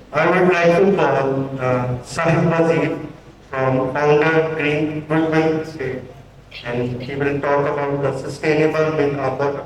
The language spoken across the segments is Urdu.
I would like to call Sahib Wazir from Founder Green Goodwill State, and he will talk about the sustainable with our.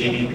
GDP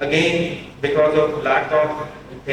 Again, because of lack of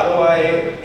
ROI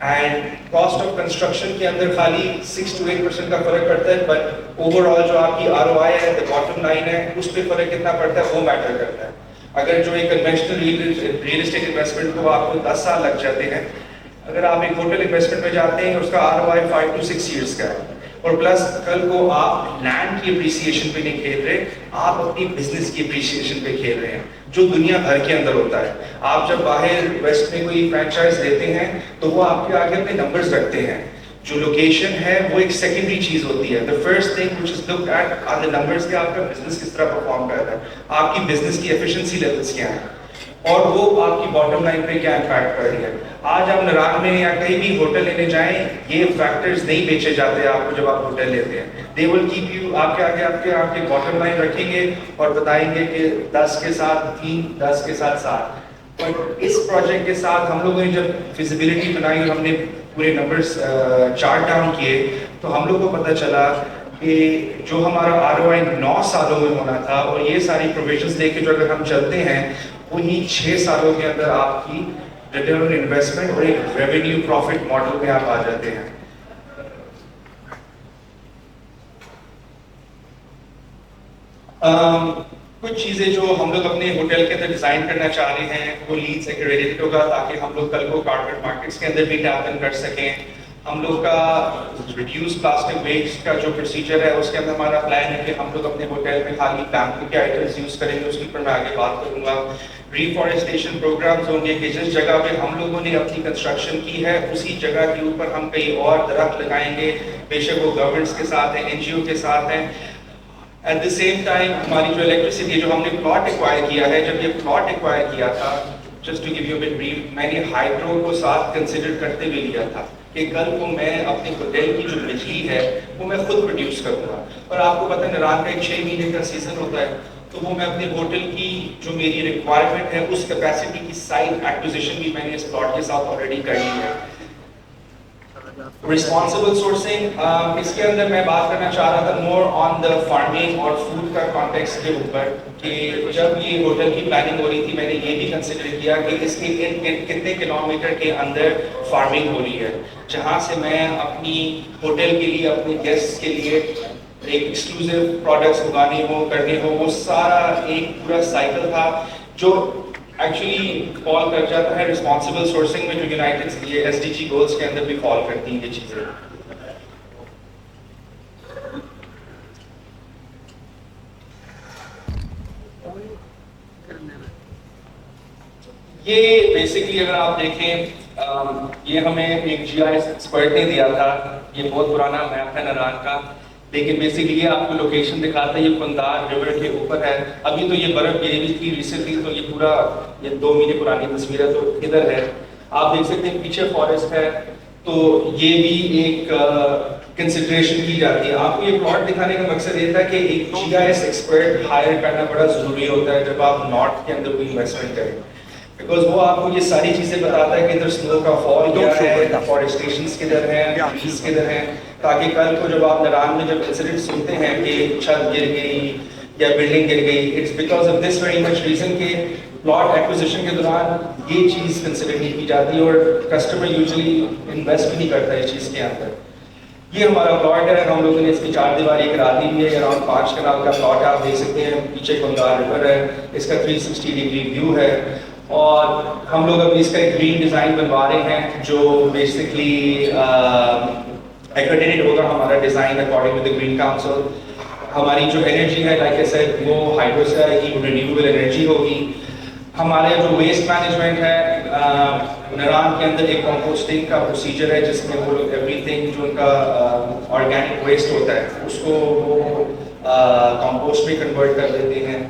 and cost of construction کے اندر خالی 6 to 8% کا فرق پڑتا ہے, بٹ اوور آل جو آپ کی ROI ہے, باٹم لائن ہے, اس پہ فرق کتنا پڑتا ہے وہ میٹر کرتا ہے. اگر جو ایک کنونشنل ریئل اسٹیٹ انویسٹمنٹ کو آپ کو 10 سال لگ جاتے ہیں, اگر آپ ایک ہوٹل انویسٹمنٹ میں جاتے ہیں اس کا ROI 5 to 6 years کا ہے, اور پلس کل کو آپ لینڈ کی اپریسیشن پہ نہیں کھیل رہے, آپ اپنی بزنس کی اپریسیشن پہ کھیل رہے ہیں جو دنیا بھر کے اندر ہوتا ہے. آپ جب باہر ویسٹ میں کوئی فرینچائز لیتے ہیں تو وہ آپ کے آگے اپنے نمبرز رکھتے ہیں, جو لوکیشن ہے وہ ایک سیکنڈری چیز ہوتی ہے. The first thing which is looked at are the numbers کہ آپ کا بزنس کس طرح پرفارم کر رہا ہے, آپ کی بزنس کی ایفیشنسی لیولز کیا ہیں, اور وہ آپ کی باٹم لائن پہ کیا امپیکٹ کر رہی ہے. آج آپ نران میں یا کہیں بھی ہوٹل لینے جائیں, یہ فیکٹرز نہیں بیچے جاتے آپ کو جب آپ ہوٹل لیتے ہیں. دے ول کیپ یو, آپ کے آگے آپ کے باٹم لائن رکھیں گے اور بتائیں گے کہ 10 کے ساتھ 3, 10 کے ساتھ 7. بٹ اس پروجیکٹ کے ساتھ ہم لوگوں نے جب فیزیبلٹی بنائی, ہم نے پورے نمبرز چارٹ ڈاؤن کیے, تو ہم لوگ کو پتہ چلا کہ جو ہمارا ROI 9 سالوں میں ہونا تھا, اور یہ ساری پروویژنس لے کے جو اگر ہم چلتے ہیں, وہی 6 سالوں کے اندر آپ کی ریٹرن آن انویسٹمنٹ اور ایک ریونیو پروفٹ ماڈل میں آپ آ جاتے ہیں. کچھ چیزیں جو ہم لوگ اپنے ہوٹل کے اندر ڈیزائن کرنا چاہ رہے ہیں, وہ لیڈس ایکریڈیٹڈ ہوگا تاکہ ہم لوگ کل کو کارپوریٹ مارکیٹس کے اندر بھی ٹیپ ان کر سکیں. ہم لوگ کا ریڈیوس پلاسٹک ویسٹ کا جو پروسیجر ہے, اس کے اندر ہمارا پلان ہے کہ ہم لوگ اپنے ہوٹل میں خالی بیمبو کے آئٹمس یوز کریں گے, اس کے اوپر میں آگے بات کروں گا. ریفارسٹیشن پروگرامز ہوں گے کہ جس جگہ پہ ہم لوگوں نے اپنی کنسٹرکشن کی ہے اسی جگہ کے اوپر ہم کئی اور درخت لگائیں گے, بے شک وہ گورنمنٹس کے ساتھ ہیں, NGO کے ساتھ ہیں. ایٹ دی سیم ٹائم ہماری جو الیکٹریسٹی جو ہم نے پلاٹ ایکوائر کیا ہے, جب یہ پلاٹ ایکوائر کیا تھا, just to give you a brief, میں نے ہائیڈرو کو ساتھ کنسیڈر کرتے ہوئے لیا تھا کہ کل کو میں اپنے ہوٹل کی جو بجلی ہے وہ میں خود پروڈیوس کروں گا. اور آپ کو پتہ ہے نران کا ایک 6 مہینے کا سیزن ہوتا ہے, تو وہ میں اپنے ہوٹل کی جو میری ریکوائرمنٹ ہے اس کیپیسٹی کی سائٹ ایکوزیشن بھی میں نے اس پلاٹ کے ساتھ آلریڈی کر لی ہے. ریسپانسبل سورسنگ, اس کے اندر میں بات کرنا چاہ رہا تھا مور آن دا فارمنگ اور فوڈ کا کانٹیکسٹ کے اوپر, کہ جب یہ ہوٹل کی پلاننگ ہو رہی تھی میں نے یہ بھی کنسیڈر کیا کہ اس کے کتنے کلومیٹر کے اندر فارمنگ ہو رہی ہے, جہاں سے میں اپنی ہوٹل کے لیے, اپنے گیسٹ کے لیے ایک ایکسکلوسیو پروڈکٹس اگانے ہو, کرنے ہو. وہ سارا ایک پورا سائیکل تھا جو ایکچولی فال کر جاتا ہے رسپانسبل سورسنگ میں, جو یونائٹڈ یہ SDG گولز کے اندر بھی فال کرتی ہیں یہ چیزیں. یہ بیسکلی اگر آپ دیکھیں, یہ ہمیں ایک GIS ایکسپرٹ نے دیا تھا, یہ بہت پرانا میپ ہے نران کا, لیکن بیسکلی یہ آپ کو لوکیشن دکھاتا ہے, یہ کندار ریور کے اوپر ہے. ابھی تو یہ برف گری ہوئی تھی ریسنٹلی, تو یہ پورا یہ 2 مہینے پرانی تصویر ہے, تو ادھر ہے آپ دیکھ سکتے ہیں پیچھے فارسٹ ہے, تو یہ بھی ایک کنسیڈریشن کی جاتی ہے. آپ کو یہ پلاٹ دکھانے کا مقصد یہ تھا کہ ایک GIS ایکسپرٹ ہائر کرنا بڑا ضروری ہوتا ہے جب آپ نارتھ کے اندر کوئی انویسٹمنٹ کریں, بیکاز وہ آپ کو یہ ساری چیزیں بتاتا ہے کہ ادھر سنو کا فال کیا ہے, فارسٹیشنز کدھر ہیں, ٹریز کدھر ہیں, تاکہ کل کو جب آپ نران میں جب انسیڈنٹ سنتے ہیں کہ چھت گر گئی یا بلڈنگ گر گئی, it's because of this very much reason کہ پلاٹ ایکوزیشن کے دوران یہ چیز کنسیڈر نہیں کی جاتی, اور کسٹمر یوزلی انویسٹ بھی نہیں کرتا اس چیز کے اندر. یہ ہمارا پلاٹ ہے, ہم لوگوں نے اس کی 4 دیواری کرا دی ہوئی ہے, اراؤنڈ 5 کنال کا پلاٹ آپ دیکھ سکتے ہیں, پیچھے کندار ریور ہے, اس کا 360 ڈگری ویو ہے, اور ہم لوگ ابھی اس کا ایک گرین ڈیزائن بنوا رہے ہیں جو بیسکلی ایکریڈیٹڈ ہوگا ہمارا design according to the green council. ہماری جو انرجی ہے لائک آئی سیڈ وہ ہائیڈرو سے آئے گی, رینیویبل انرجی ہوگی. ہمارے جو ویسٹ مینجمنٹ ہے نران کے اندر ایک کمپوسٹنگ کا پروسیجر ہے, جس میں وہ لوگ ایوری تھنگ جو ان کا آرگینک ویسٹ ہوتا ہے اس کو وہ کمپوسٹ میں کنورٹ کر دیتے ہیں.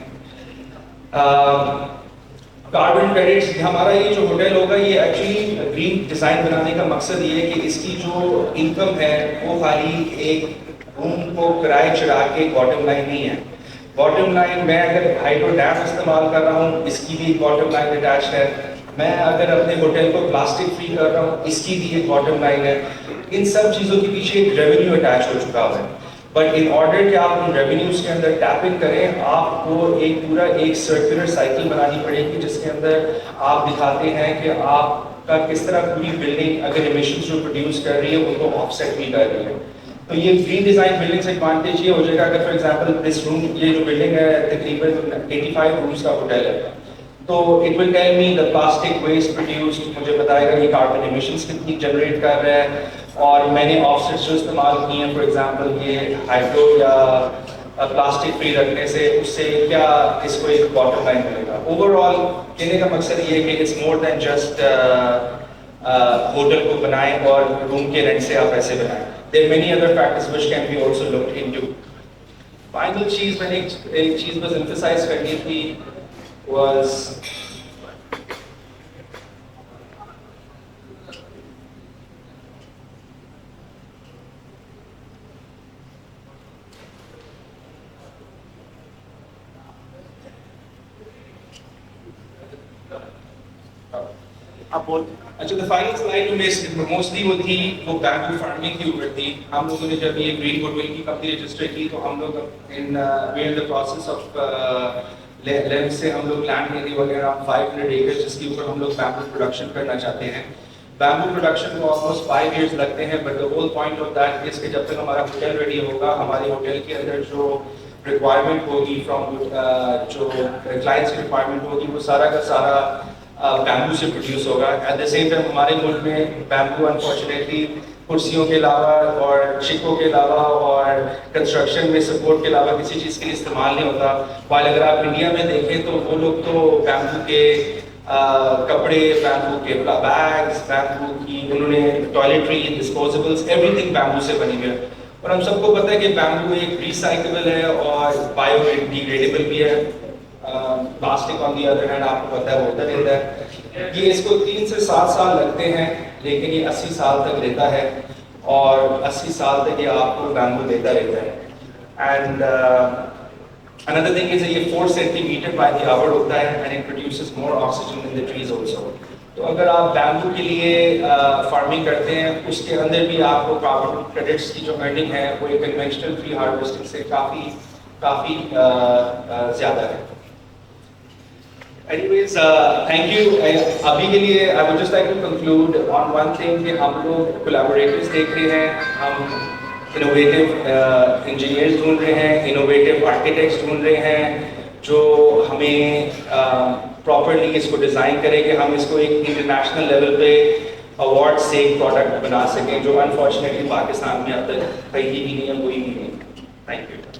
کاربن کریڈٹس, ہمارا یہ جو ہوٹل ہوگا یہ ایکچولی گرین ڈیزائن بنانے کا مقصد یہ ہے کہ اس کی جو انکم ہے وہ خالی ایک روم کو کرائے چڑھا کے باٹم لائن نہیں ہے. باٹم لائن میں اگر ہائیڈرو ڈیم استعمال کر رہا ہوں اس کی بھی ایک باٹم لائن اٹیچ ہے, میں اگر اپنے ہوٹل کو پلاسٹک فری کر رہا ہوں اس کی بھی ایک باٹم لائن ہے. ان سب چیزوں کے پیچھے ایک ریونیو اٹیچ ہو چکا ہے, بٹ ان آرڈر کہ آپ ان ریونیوز کے اندر ٹیپ ان کریں, آپ کو ایک پورا ایک سرکولر سائیکل بنانی پڑے گی, جس کے اندر آپ دکھاتے ہیں کہ آپ کا کس طرح پوری بلڈنگ اگر ایمیشنز جو پروڈیوس کر رہی ہے ان کو آف سیٹ بھی کر رہی ہے. تو یہ گرین ڈیزائن بلڈنگ سے ایڈوانٹیج یہ ہو جائے گا اگر فار ایگزامپل دس روم یہ جو بلڈنگ ہے تقریباً 85 رومس کا ہوٹل ہے, تو it will tell me the plastic waste produced, مجھے بتائے گا یہ کاربن ایمیشنز کتنی جنریٹ کر رہا ہے, اور میں نے آف سیٹس جو استعمال کیے ہیں فار ایگزامپل یہ ہائیڈرو یا پلاسٹک فری رکھنے سے اس سے کیا اس کو ایک باٹم لائن ملے گا. اوور آل کہنے کا مقصد یہ ہے کہ it's more than just hotel کو بنائیں اور روم کے رینٹ سے آپ پیسے بنائیں. There are many other factors which can be also looked into. Final چیز میں نے ایک چیز بس emphasize کرنی تھی was اچھا the final slide میں موسٹلی وہ تھی وہ بیمبو فارمنگ کے اوپر تھی. ہم لوگوں نے جب یہ گرین گڈ ول کی کمپنی رجسٹر کی تو ہم لوگ وی ان دا پروسیس آف لینڈ سے ہم لوگ لینڈ لے لی وغیرہ 500 ایکر جس کے اوپر ہم لوگ بیمبو پروڈکشن کرنا چاہتے ہیں. بیمبو پروڈکشن کو آلموسٹ 5 ایئرس لگتے ہیں, but the whole point of that is کہ جب تک ہمارا ہوٹل ریڈی ہوگا ہمارے ہوٹل کے اندر جو ریکوائرمنٹ ہوگی فرام جو کلائنٹس کی ریکوائرمنٹ ہوگی وہ سارا کا سارا بیمبو سے پروڈیوس ہوگا. ایٹ دا سیم ٹائم ہمارے ملک میں بیمبو انفارچونیٹلی کرسیوں کے علاوہ اور شکوں کے علاوہ اور کنسٹرکشن میں سپورٹ کے علاوہ کسی چیز کے لیے استعمال نہیں ہوتا. while اگر آپ انڈیا میں دیکھیں تو وہ لوگ تو بیمبو کے کپڑے, بیمبو کے بیگس, بیمبو کی انہوں نے ٹوائلٹری ڈسپوزیبلس ایوری تھنگ بیمبو سے بنی ہوئی ہے. اور ہم سب کو پتہ ہے کہ بیمبو ایک ریسائکلیبل ہے اور بایو ڈیگریڈیبل بھی ہے. Plastic on the other hand آپ کو پتہ ہے ہوتا رہتا ہے. یہ اس کو 3 سے 7 سال لگتے ہیں لیکن یہ 80 سال تک لیتا ہے اور 80 سال تک یہ آپ کو بیمبو دیتا رہتا ہے. اینڈ another thing is یہ 4 centimeter by the hour ہوتا ہے and it produces more oxygen in the trees also. تو اگر آپ بیمبو کے لیے فارمنگ کرتے ہیں اس کے اندر بھی آپ کو کاربن کریڈٹس کی جو ارننگ ہے وہ ایک کنونشنل ٹری ہارویسٹنگ سے کافی زیادہ ہے. Anyways, thank you. ابھی کے لیے I would just like to conclude on one thing کہ ہم لوگ collaborators دیکھ رہے ہیں, ہم innovative engineers ڈھونڈ رہے ہیں, innovative architects ڈھونڈ رہے ہیں جو ہمیں properly اس کو ڈیزائن کرے کہ ہم اس کو ایک انٹرنیشنل لیول پہ award سے ایک پروڈکٹ بنا سکیں جو unfortunately پاکستان میں اب تک کہیں بھی نہیں ہے, کوئی بھی نہیں. Thank you.